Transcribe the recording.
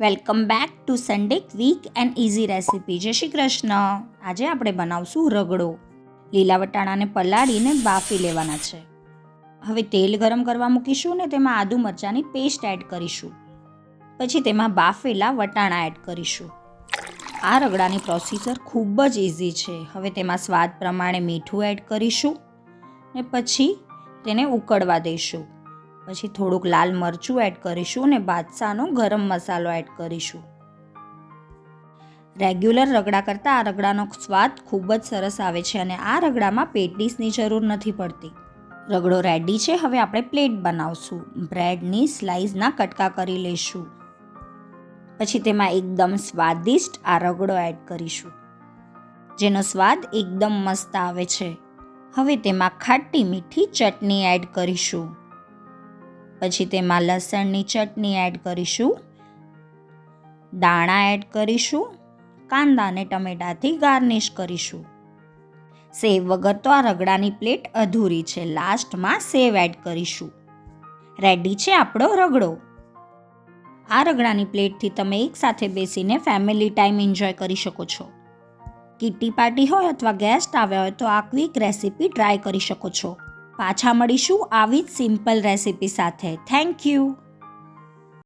Welcome back to Sunday quick and easy recipe. જય શ્રી કૃષ્ણ. આજે આપણે બનાવશું રગડો. લીલા વટાણાને પલાળીને બાફી લેવાના છે. હવે તેલ ગરમ કરવા મૂકીશું ને તેમાં આદુ મરચાંની પેસ્ટ એડ કરીશું. પછી તેમાં બાફેલા વટાણા એડ કરીશું. આ રગડાની પ્રોસીજર ખૂબ જ ઇઝી છે. હવે તેમાં સ્વાદ પ્રમાણે મીઠું એડ કરીશું ને પછી તેને ઉકળવા દઈશું. પછી થોડુંક લાલ મરચું એડ કરીશું અને બાદશાહનો ગરમ મસાલો એડ કરીશું. રેગ્યુલર રગડા કરતાં આ રગડાનો સ્વાદ ખૂબ જ સરસ આવે છે અને આ રગડામાં પેટીસની જરૂર નથી પડતી. રગડો રેડી છે. હવે આપણે પ્લેટ બનાવશું. બ્રેડની સ્લાઇસના કટકા કરી લઈશું. પછી તેમાં એકદમ સ્વાદિષ્ટ આ રગડો એડ કરીશું, જેનો સ્વાદ એકદમ મસ્ત આવે છે. હવે તેમાં ખાટી મીઠી ચટણી એડ કરીશું. પછી તેમાં લસણની ચટણી એડ કરીશું, દાણા એડ કરીશું, કાંદા અને ટમેટાથી ગાર્નિશ કરીશું. સેવ વગર તો આ રગડાની પ્લેટ અધૂરી છે. લાસ્ટમાં સેવ એડ કરીશું. રેડી છે આપણો રગડો. આ રગડાની પ્લેટથી તમે એકસાથે બેસીને ફેમિલી ટાઈમ એન્જોય કરી શકો છો. કિટ્ટી પાર્ટી હોય અથવા ગેસ્ટ આવ્યા હોય તો આ ક્વિક રેસિપી ટ્રાય કરી શકો છો. પાછા મળીશું આવી જ સિમ્પલ રેસિપી સાથે. Thank you.